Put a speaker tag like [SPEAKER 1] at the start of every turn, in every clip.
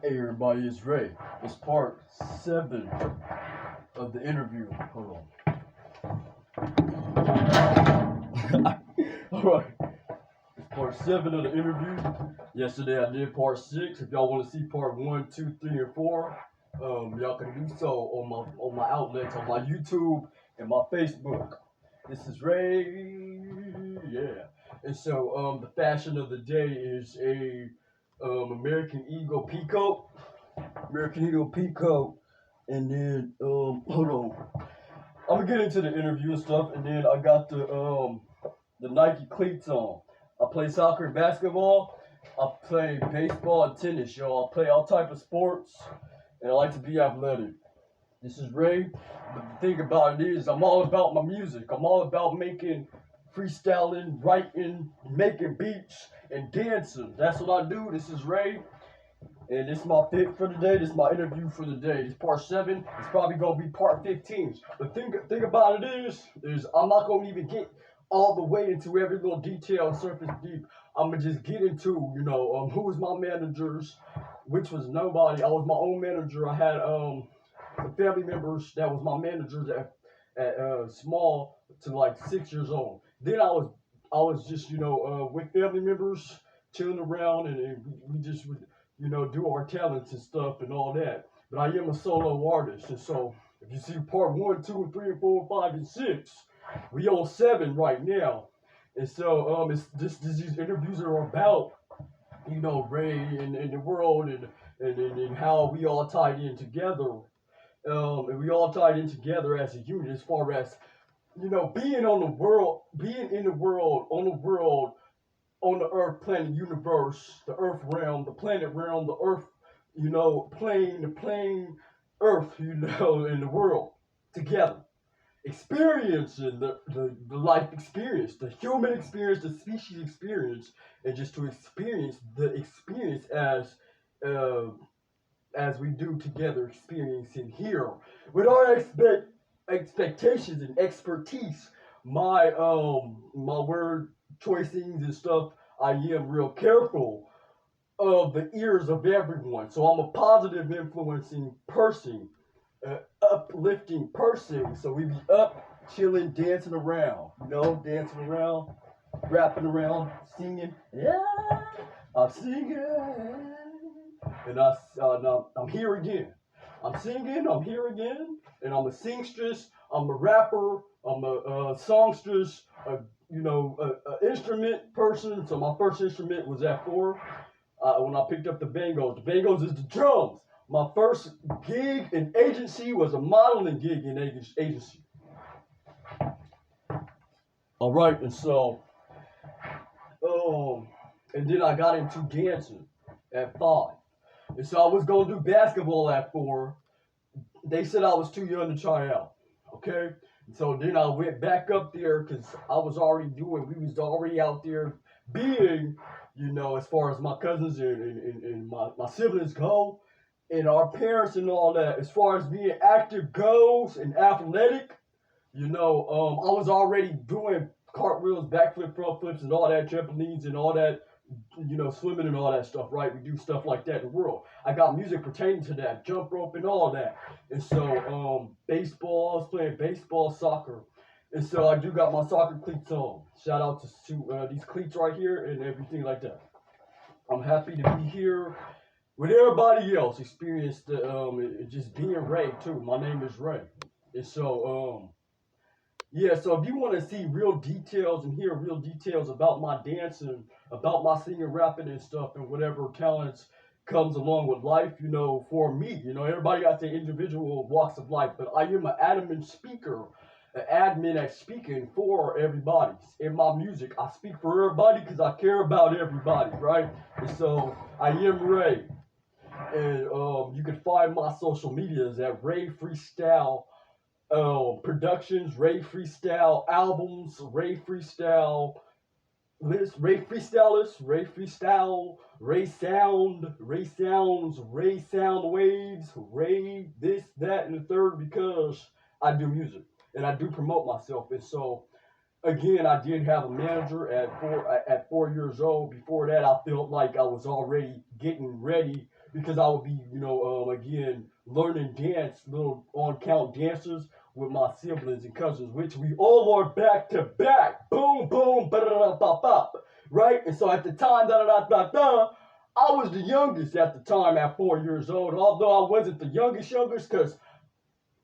[SPEAKER 1] Hey everybody, it's Ray. It's part 7 of the interview. Hold on. Alright. It's part 7 of the interview. Yesterday I did part 6. If y'all want to see part 1, 2, 3, and 4, y'all can do so on my outlets, on my YouTube and my Facebook. This is Ray. Yeah. And so the fashion of the day is a American Eagle peacoat. And then hold on. I'm gonna get into the interview and stuff, and then I got the Nike cleats on. I play soccer and basketball. I play baseball and tennis, y'all. I play all type of sports, and I like to be athletic. This is Ray. But the thing about it is, I'm all about my music. I'm all about making, freestyling, writing, making beats, and dancing. That's what I do. This is Ray. And this is my pick for the day. This is my interview for the day. This is part 7. It's probably gonna be part 15. The thing about it is I'm not gonna even get all the way into every little detail and surface deep. I'm gonna just get into, who was my managers, which was nobody. I was my own manager. I had some family members that was my managers at small to like 6 years old. Then I was just with family members chilling around, and we just would do our talents and stuff and all that. But I am a solo artist, and so if you see part 1, 2, and 3, and 4, and 5, and 6, we on 7 right now. And so these interviews are about Ray and the world and how we all tied in together. And we all tied in together as a unit, as far as being in the world, on the earth, planet, universe, the earth realm, the planet realm, the earth, plane, the plane, earth, in the world, together. Experiencing the life experience, the human experience, the species experience, and just to experience the experience as we do together, experiencing here. With our expectations and expertise, my word choicings and stuff, I am real careful of the ears of everyone. So I'm a positive influencing person, uplifting person. So we be up, chilling, dancing around, dancing around, rapping around, singing. Yeah, I'm singing, and I'm here again. I'm singing, I'm here again, and I'm a singstress, I'm a rapper, I'm a songstress, instrument person. So my first instrument was at 4 when I picked up the bangos. The bangos is the drums. My first gig in agency was a modeling gig in agency. All right, and so, and then I got into dancing at 5. And so I was going to do basketball at 4. They said I was too young to try out, okay? And so then I went back up there because we was already out there being, as far as my cousins and my siblings go, and our parents and all that, as far as being active goes and athletic, I was already doing cartwheels, backflip, front flips, and all that, trampolines and all that, swimming and all that stuff, right? We do stuff like that in the world. I got music pertaining to that, jump rope and all that. And so, baseball, I was playing baseball, soccer. And so I do got my soccer cleats on. Shout out to these cleats right here and everything like that. I'm happy to be here with everybody else. Experience just being Ray too. My name is Ray. And so, so if you want to see real details and hear real details about my dancing, about my singing, rapping and stuff, and whatever talents comes along with life, for me, everybody got their individual walks of life, but I am an admin speaker, an admin at speaking for everybody. In my music, I speak for everybody because I care about everybody, right? And so I am Ray. And you can find my social medias at Ray Freestyle Productions, Ray Freestyle Albums, Ray Freestyle List, Ray Freestylist, Ray Freestyle, Ray Sound, Ray Sounds, Ray Sound Waves, Ray this, that, and the third, because I do music and I do promote myself. And so again, I did have a manager at 4 years old. Before that, I felt like I was already getting ready because I would be, again, learning dance, little on count dances with my siblings and cousins, which we all are back to back. Boom, boom, ba da da ba ba. Right? And so at the time, da da da da da, I was the youngest at the time at 4 years old. Although I wasn't the youngest, because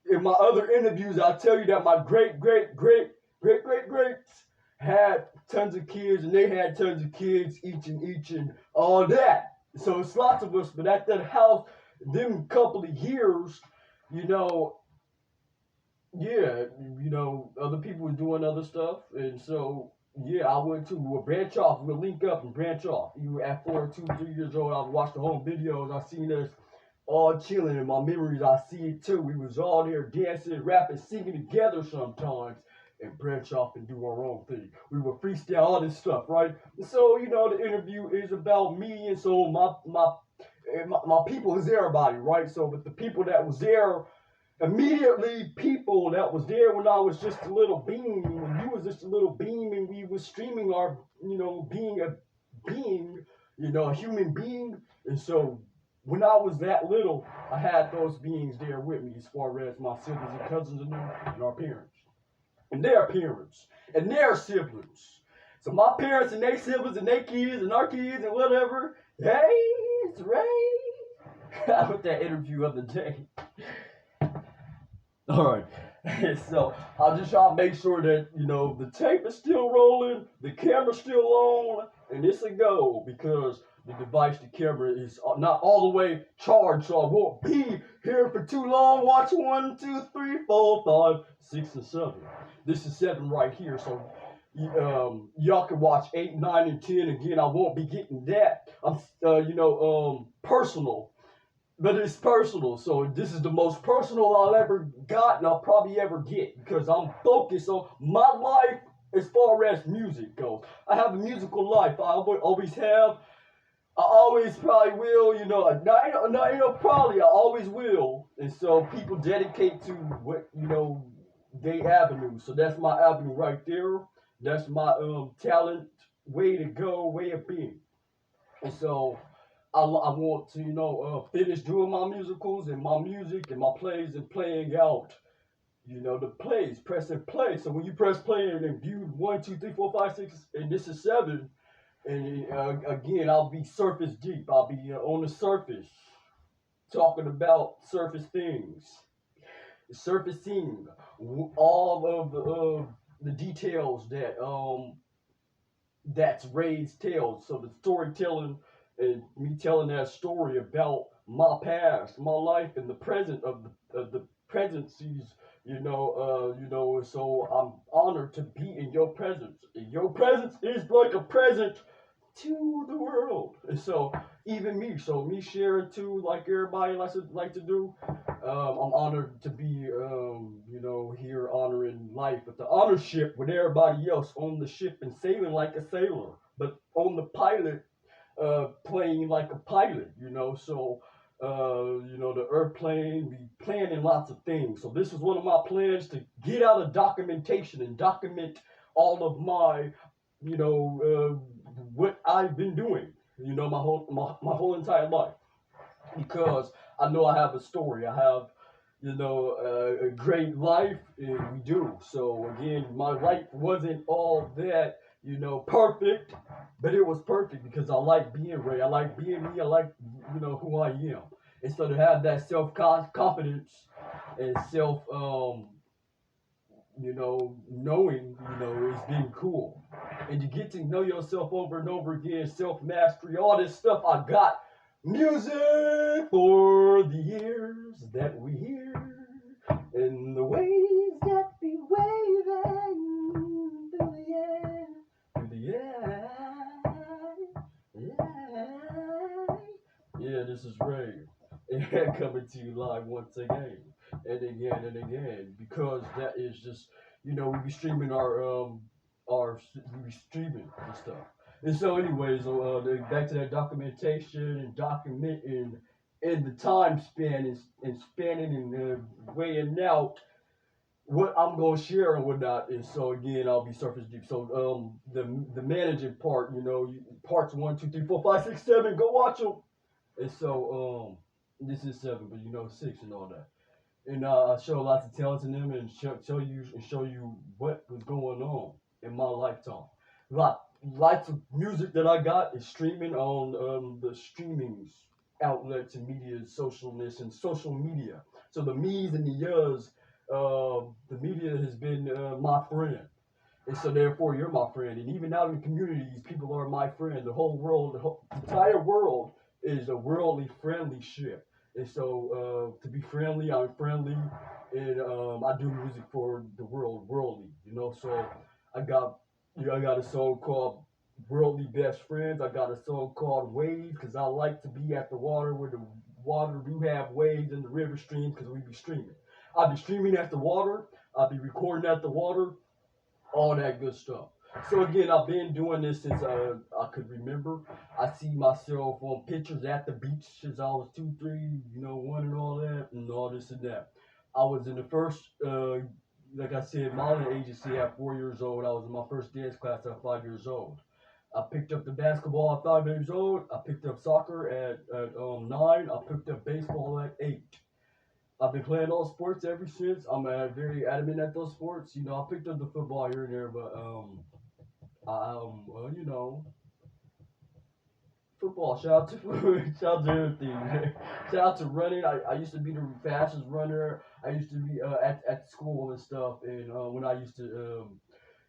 [SPEAKER 1] in my other interviews, I'll tell you that my greats had tons of kids, and they had tons of kids, each and all that. So it's lots of us, but at that house, them couple of years, you know, yeah, other people were doing other stuff, and so yeah, I went to a branch off. We'll link up and branch off. You were at 4, 2, 3 years old. I watched the home videos. I seen us all chilling in my memories. I see it too. We was all there dancing, rapping, singing together sometimes, and branch off and do our own thing. We would freestyle all this stuff, right? And so the interview is about me, and so my people is everybody, right? So with the people that was there immediately, people that was there when I was just a little beam, when you was just a little beam, and we was streaming our, being a being, a human being. And so when I was that little, I had those beings there with me, as far as my siblings and cousins and them, and our parents, and their parents, and their siblings. So my parents and their siblings and their kids and our kids and whatever. Hey, it's Ray. With that interview of the day. All right. So I'll just try to make sure that the tape is still rolling, the camera's still on, and it's a go, because the device, the camera, is not all the way charged, so I won't be here for too long. Watch 1, 2, 3, 4, 5, 6, and 7. This is 7 right here, so y'all can watch 8, 9, and 10. Again, I won't be getting that. I'm personal. But it's personal, so this is the most personal I'll ever got, and I'll probably ever get, because I'm focused on my life as far as music goes. I have a musical life. I always have. I always probably will. Probably I always will. And so people dedicate to what they avenue. So that's my avenue right there. That's my talent, way to go, way of being. And so I want to, finish doing my musicals and my music and my plays and playing out, the plays, pressing play. So when you press play and view 1, 2, 3, 4, 5, 6, and this is 7, and again, I'll be surface deep. I'll be on the surface, talking about surface things, surfacing all of the details that's Ray's tales. So the storytelling and me telling that story about my past, my life, and the present of the presencies. So I'm honored to be in your presence. And your presence is like a present to the world. And so even me, so me sharing too, like everybody like to do. I'm honored to be, here honoring life with the honor ship with everybody else on the ship and sailing like a sailor, but on the pilot, playing like a pilot. So the airplane, be planning lots of things. So this is one of my plans, to get out of documentation and document all of my, what I've been doing, my whole entire life, because I know I have a story. I have, a great life, and we do. So again, my life wasn't all that, perfect, but it was perfect because I like being Ray. I like being me. I like, who I am. And so to have that self confidence and self, knowing, is being cool. And you get to know yourself over and over again, self mastery, all this stuff. I got music for the ears that we hear, and the waves that be waving through the air, Yeah, this is Ray. And coming to you live once again and again, because that is just, we be streaming we be streaming and stuff. And so, anyways, back to that documentation and documenting in the time span, and spanning and weighing out what I'm gonna share and whatnot. And so again, I'll be surface deep. So the managing part, parts 1, 2, 3, 4, 5, 6, 7. Go watch them. And so this is 7, but 6 and all that. And I show lots of talents in them and show you what was going on in my lifetime. Lot Lots of music that I got is streaming on the streamings outlets and media socialness and social media. So the me's and the yas, the media has been my friend. And so therefore you're my friend. And even out in communities, people are my friend. The whole world, the entire world is a worldly friendly ship. And so to be friendly, I'm friendly, and I do music for the world, worldly. So I got I got a song called Worldly Best Friends. I got a song called Waves because I like to be at the water where the water do have waves and the river streams because we be streaming. I'll be streaming at the water. I'll be recording at the water, all that good stuff. So again, I've been doing this since I could remember. I see myself on pictures at the beach since I was 2, 3, 1 and all that, and all this and that. I was in the first, like I said, modeling agency at 4 years old. I was in my first dance class at 5 years old. I picked up the basketball at 5 years old. I picked up soccer at 9. I picked up baseball at 8. I've been playing those sports ever since. I'm very adamant at those sports. I picked up the football here and there, but well, football. Shout out to shout out to everything. Shout out to running. I used to be the fastest runner. I used to be at school and stuff, and when I used to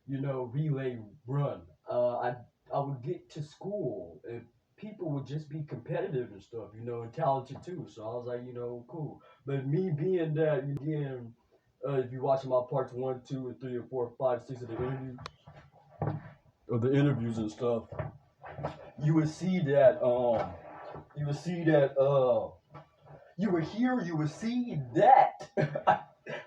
[SPEAKER 1] relay run, I would get to school and people would just be competitive and stuff, and talented too. So I was like, cool. But me being that, again, if you're watching my parts 1, 2, and 3, and 4, 5, 6 of the interviews and stuff, you would see that you would see that you would hear, you would see that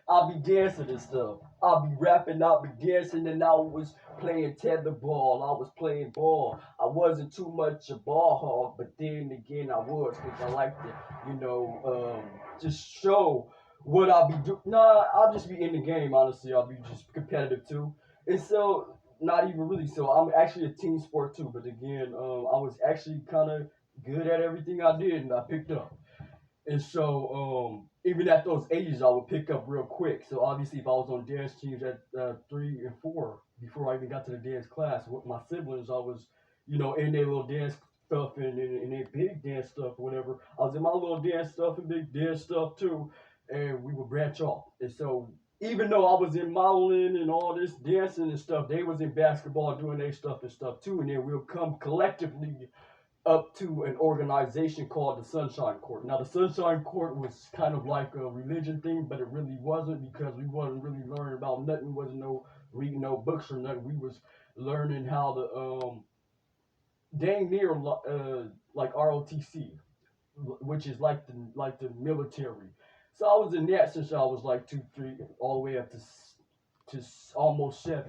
[SPEAKER 1] I'll be dancing and stuff. I'll be rapping, I'll be dancing, and I was playing tetherball. I was playing ball. I wasn't too much a ball hog, but then again I was because I like to, just show what I'll be doing. Nah, I'll just be in the game, honestly. I'll be just competitive too. And so, not even really. So, I'm actually a team sport too, but again, I was actually kind of good at everything I did, and I picked up. And so, even at those ages, I would pick up real quick. So obviously, if I was on dance teams at 3 and 4, before I even got to the dance class with my siblings, I was, in their little dance stuff and their big dance stuff or whatever. I was in my little dance stuff and big dance stuff too, and we would branch off. And so, even though I was in modeling and all this dancing and stuff, they was in basketball doing their stuff and stuff too. And then we'll come collectively up to an organization called the Sunshine Court. Now, the Sunshine Court was kind of like a religion thing, but it really wasn't because we wasn't really learning about nothing. Wasn't no reading no books or nothing. We was learning how to dang near like ROTC, which is like the military. So I was in that since I was like 2, 3, all the way up to almost 7.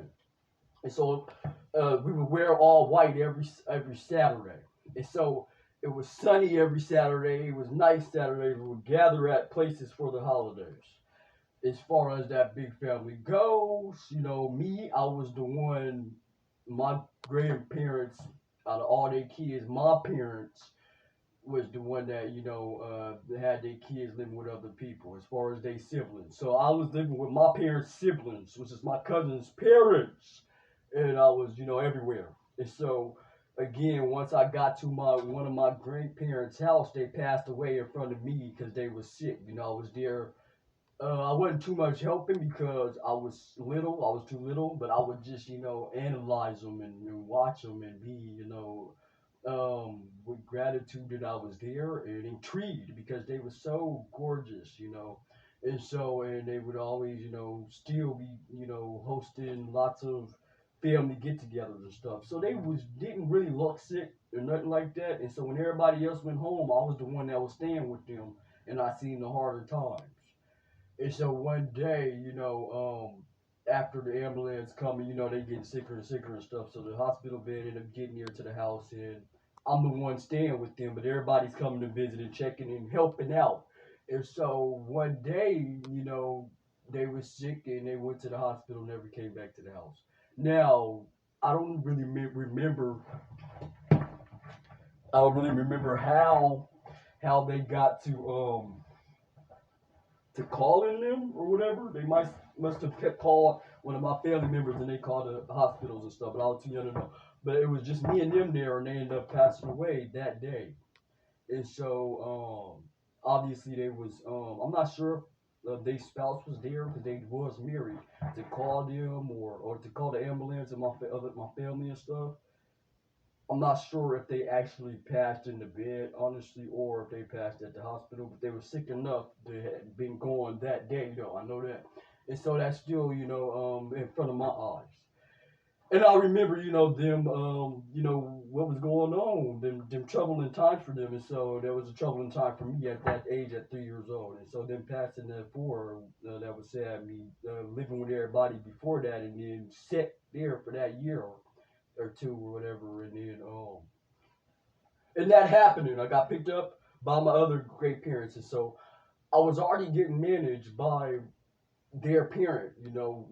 [SPEAKER 1] And so we would wear all white every Saturday. And so it was sunny every Saturday. It was nice Saturday. We would gather at places for the holidays. As far as that big family goes, me, I was the one. My grandparents, out of all their kids, my parents was the one that had their kids living with other people. As far as their siblings, so I was living with my parents' siblings, which is my cousin's parents, and I was, everywhere. And so, again, once I got to my one of my grandparents' house, they passed away in front of me because they was sick. I was there. I wasn't too much helping because I was little. I was too little, but I would just, analyze them and watch them and be, with gratitude that I was there and intrigued because they were so gorgeous. And so, and they would always, still be, hosting lots of family get-togethers and stuff. So they didn't really look sick or nothing like that. And so when everybody else went home, I was the one that was staying with them, and I seen the harder times. And so one day, after the ambulance coming, they getting sicker and sicker and stuff. So the hospital bed ended up getting near to the house, and I'm the one staying with them, but everybody's coming to visit and checking and helping out. And so one day, they were sick and they went to the hospital, never came back to the house. Now, I don't really remember. I don't really remember how. how they got to calling them or whatever. They must have kept called one of my family members and they called the hospitals and stuff, but I was too young to know. But it was just me and them there, and they ended up passing away that day. And so obviously they was I'm not sure if their spouse was there because they was married to call them or to call the ambulance and my family and stuff. I'm not sure if they actually passed in the bed, honestly, or if they passed at the hospital, but they were sick enough to had been gone that day, though. I know that. And so that's still, in front of my eyes. And I remember, them, what was going on, them troubling times for them. And so there was a troubling time for me at that age, at 3 years old. And so them passing that four, that was sad. Me living with everybody before that, and then sit there for that year or two or whatever, and that happening, I got picked up by my other great parents, and so I was already getting managed by their parent.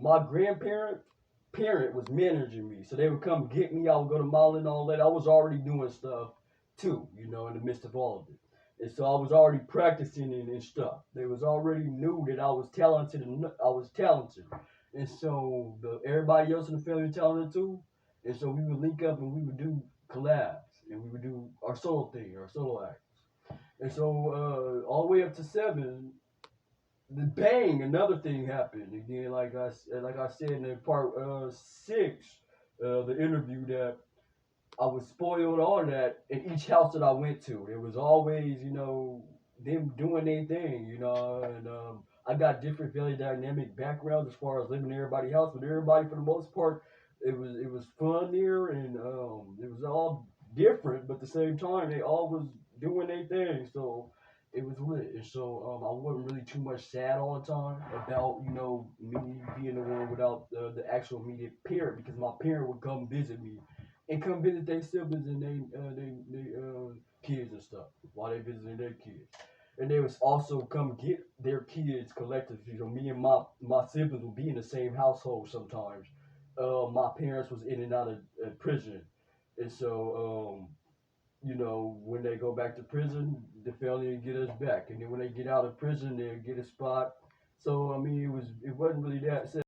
[SPEAKER 1] My grandparent parent was managing me, so they would come get me. I would go to mall and all that. I was already doing stuff too, in the midst of all of it. And so I was already practicing and stuff. They was already knew that I was talented and I was talented. And so everybody else in the family was talented too. And so we would link up and we would do collabs and we would do our solo thing, our solo acts. And so all the way up to seven, the bang, another thing happened again. Like I said in part 6, the interview, that I was spoiled, all that. In each house that I went to, there was always them doing their thing, and I got different very dynamic backgrounds as far as living in everybody's house, but everybody for the most part, it was fun there, and it was all different, but at the same time they all was doing their thing, so it was lit. And so I wasn't really too much sad all the time about me being the one without the actual immediate parent, because my parent would come visit me and come visit their siblings and they kids and stuff while they visiting their kids. And they was also come get their kids collectively. Me and my siblings would be in the same household sometimes. My parents was in and out of prison, and so when they go back to prison, the family will get us back, and then when they get out of prison, they'll get a spot. So I mean, it wasn't really that sad.